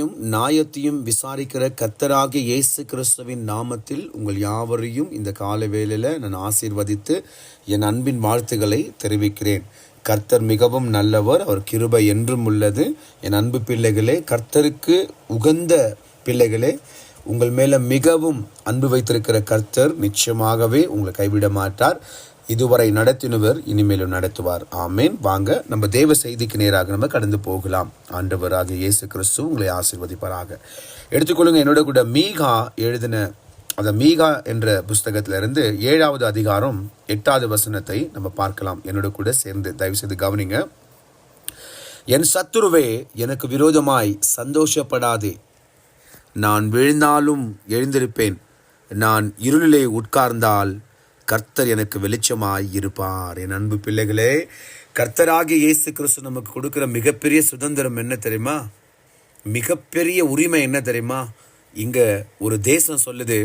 நீதியையும் நியாயத்தையும் விசாரிக்கிற கர்த்தராகிய இயேசு கிறிஸ்துவின் நாமத்தில் உங்கள் யாவரையும் இந்த கால வேளையில் நான் ஆசீர்வதித்து என் அன்பின் வாழ்த்துக்களை தெரிவிக்கிறேன். கர்த்தர் மிகவும் நல்லவர், அவர் கிருபை என்றும் உள்ளது. என் அன்பு பிள்ளைகளே, கர்த்தருக்கு உகந்த பிள்ளைகளே, உங்கள் மேலே மிகவும் அன்பு வைத்திருக்கிற கர்த்தர் நிச்சயமாகவே உங்களை கைவிட மாட்டார். இதுவரை நடத்தினவர் இனிமேலும் நடத்துவார். ஆமேன். வாங்க நம்ம தேவ செய்திக்கு நேராக நம்ம கடந்து போகலாம். ஆண்டவராக இயேசு கிறிஸ்து உங்களை ஆசீர்வதிப்பாராக. எடுத்துக்கொள்ளுங்க, என்னோட கூட மீகா எழுதின அந்த மீகா என்ற புஸ்தகத்திலிருந்து 7வது அதிகாரம் 8வது வசனத்தை நம்ம பார்க்கலாம். என்னோட கூட சேர்ந்து தயவு செய்து கவனிங்க. என் சத்துருவே, எனக்கு விரோதமாய் சந்தோஷப்படாதே. நான் விழுந்தாலும் எழுந்திருப்பேன். நான் இருளிலே உட்கார்ந்தால் கர்த்தர் எனக்கு வெளிச்சமாய் இருப்பார். என் அன்பு பிள்ளைகளே, கர்த்தராகிய இயேசு கிறிஸ்து நமக்கு கொடுக்கிற மிகப்பெரிய சுதந்திரம் என்ன தெரியுமா? மிகப்பெரிய உரிமை என்ன தெரியுமா? இங்க ஒரு தேசம் சொல்லுது,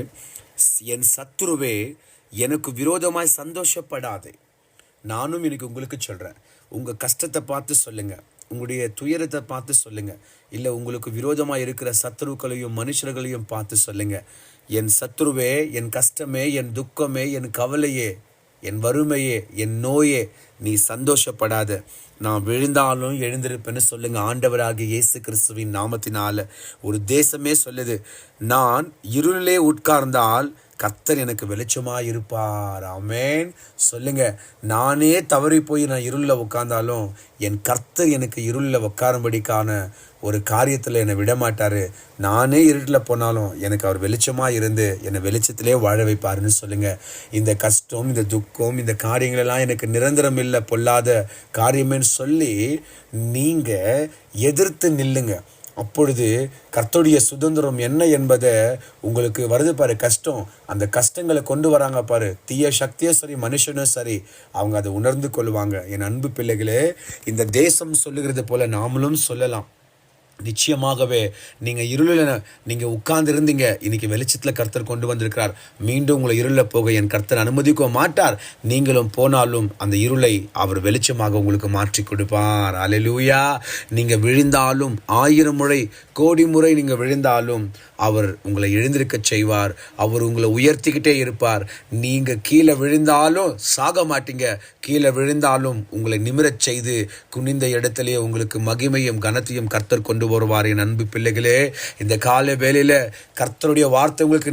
என் சத்துருவே, எனக்கு விரோதமாய் சந்தோஷப்படாதே. நானும் இன்னைக்கு உங்களுக்கு சொல்றேன், உங்க கஷ்டத்தை பார்த்து சொல்லுங்க, உங்களுடைய துயரத்தை பார்த்து சொல்லுங்க, இல்லை உங்களுக்கு விரோதமாக இருக்கிற சத்துருக்களையும் மனுஷர்களையும் பார்த்து சொல்லுங்க, என் சத்துருவே, என் கஷ்டமே, என் துக்கமே, என் கவலையே, என் வறுமையே, என் நோயே, நீ சந்தோஷப்படாத. நான் விழுந்தாலும் எழுந்திருப்பேன்னு சொல்லுங்க. ஆண்டவராகிய இயேசு கிறிஸ்துவின் நாமத்தினால ஒரு தேசமே சொல்லுது, நான் இருளிலே உட்கார்ந்தால் கர்த்தர் எனக்கு வெளிச்சமாக இருப்பார். ஆமேன். சொல்லுங்க, நானே தவறி போய் நான் இருளில் உட்கார்ந்தாலும் என் கர்த்தர் எனக்கு இருளில் உட்காரும்படிக்கான ஒரு காரியத்தில் என்னை விடமாட்டார். நானே இருட்டில் போனாலும் எனக்கு அவர் வெளிச்சமாக இருந்து என்னை வெளிச்சத்திலே வாழ வைப்பாருன்னு சொல்லுங்கள். இந்த கஷ்டம், இந்த துக்கம், இந்த காரியங்களெல்லாம் எனக்கு நிரந்தரம் இல்லை, பொல்லாத காரியமேன்னு சொல்லி நீங்கள் எதிர்த்து நில்லுங்க. அப்பொழுது கர்த்தருடைய சுதந்திரம் என்ன என்பதை உங்களுக்கு வருது பாரு. கஷ்டம், அந்த கஷ்டங்களை கொண்டு வராங்க பாரு, தீய சக்தியும் சரி மனுஷனும் சரி, அவங்க அதை உணர்ந்து கொள்வாங்க. என் அன்பு பிள்ளைகளே, இந்த தேசம் சொல்லுகிறது போல நாமளும் சொல்லலாம். நிச்சயமாகவே நீங்கள் இருளில் நீங்கள் உட்கார்ந்து இருந்தீங்க, இன்னைக்கு வெளிச்சத்தில் கர்த்தர் கொண்டு வந்திருக்கிறார். மீண்டும் உங்களை இருளில் போக என் கர்த்தர் அனுமதிக்க மாட்டார். நீங்களும் போனாலும் அந்த இருளை அவர் வெளிச்சமாக உங்களுக்கு மாற்றி கொடுப்பார். அல்லேலூயா. நீங்கள் விழுந்தாலும் 1000 முறை 1,000,000 முறை நீங்கள் விழுந்தாலும் அவர் உங்களை எழுந்திருக்க செய்வார். அவர் உங்களை உயர்த்திக்கிட்டே இருப்பார். நீங்கள் கீழே விழுந்தாலும் சாக மாட்டீங்க. கீழே விழுந்தாலும் உங்களை நிமிரச் செய்து குனிந்த இடத்திலே உங்களுக்கு மகிமையும் கனத்தையும் கர்த்தர் கொண்டு வருவார். என் அன்பு பிள்ளைகளே, இந்த கால வேளையில கர்த்தருடைய வார்த்தை உங்களுக்கு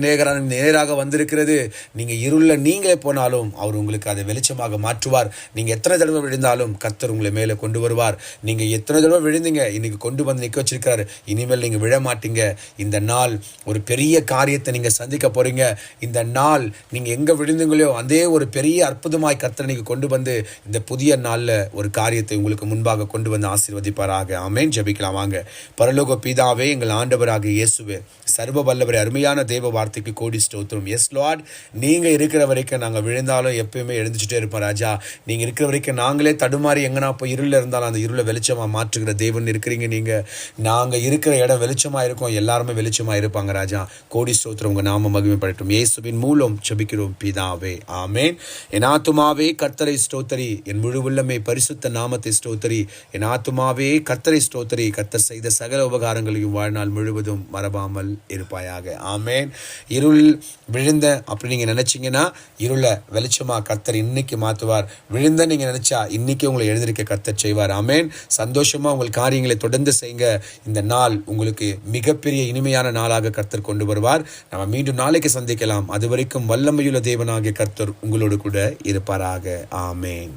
நேராக வந்திருக்கிறது. நீங்க இருளில் நீங்களே போனாலும் அவர் உங்களுக்கு அதை வெளிச்சமாக மாற்றுவார். நீங்க எத்தனை தடவை விழுந்தாலும் கர்த்தர் உங்களை மேலே கொண்டு வருவார். நீங்க எத்தனை தடவை விழுந்தீங்க, இன்னைக்கு கொண்டு வந்து நிற்க வச்சிருக்காரு. இனிமேல் நீங்க விழ மாட்டீங்க. இந்த நாள் ஒரு பெரிய காரியத்தை நீங்க சந்திக்க போறீங்க. இந்த நாள் நீங்க எங்க விழுந்தீங்களோ அதே ஒரு பெரிய அற்புதமாய் கர்த்தர் நீங்க கொண்டு வந்து இந்த புதிய நாள்ல ஒரு காரியத்தை உங்களுக்கு முன்பாக கொண்டு வந்து ஆசீர்வதிப்பாராக. ஆமென். ஜெபிக்கலாம் வாங்க. பரலோக பிதாவே, எங்கள் ஆண்டவராக இயேசுவே, சர்வ வல்லவரே, அருமையான தேவ வார்த்தைக்கு கோடி ஸ்தோத்திரம். எஸ் லார்ட், நீங்க இருக்கிற வரைக்கும் நாங்கள் விழுந்தாலும் எப்பயுமே எழுந்துச்சுட்டே இருப்போம் ராஜா. நீங்க இருக்கிற வரைக்கும் நாங்களே தடுமாறி எங்கன்னா போய் இருளில் இருந்தாலும் அந்த இருளை வெளிச்சமா மாற்றுகிற தேவன் இருக்கிறீங்க. நீங்க நாங்க இருக்கிற இடம் வெளிச்சமா இருக்கும், எல்லாருமே வெளிச்சமா இருப்பாங்க ராஜா. கோடி ஸ்தோத்திரம், உங்க நாம மகிமைப்படட்டும். இயேசுவின் மூலம் ஜெபிக்கிறோம் பிதாவே, ஆமேன். என் ஆத்துமாவே கர்த்தரை ஸ்தோத்தரி, என் முழு உள்ளமே பரிசுத்த நாமத்தை ஸ்தோத்தரி. என் ஆத்துமாவே கர்த்தரை ஸ்தோத்தரி, கர்த்தர் செய்த சகல உபகாரங்களையும் வாழ்நாள் முழுவதும் மறவாமல் இருப்பாயாக. ஆமேன். இருள் விழுந்த அப்படி நீங்க நினைச்சீங்கன்னா இருளை வெளிச்சமா கர்த்தர் இன்னைக்கு மாற்றுவார். விழுந்த நீங்க நினைச்சா இன்னைக்கு உங்களை எழுந்திருக்க கர்த்தர் செய்வார். ஆமேன். சந்தோஷமா உங்கள் காரியங்களை தொடர்ந்து செய்யுங்க. இந்த நாள் உங்களுக்கு மிகப்பெரிய இனிமையான நாளாக கர்த்தர் கொண்டு வருவார். நம்ம மீண்டும் நாளைக்கு சந்திக்கலாம். அது வரைக்கும் வல்லமையுள்ள தேவனாகிய கர்த்தர் உங்களோடு கூட இருப்பாராக. ஆமேன்.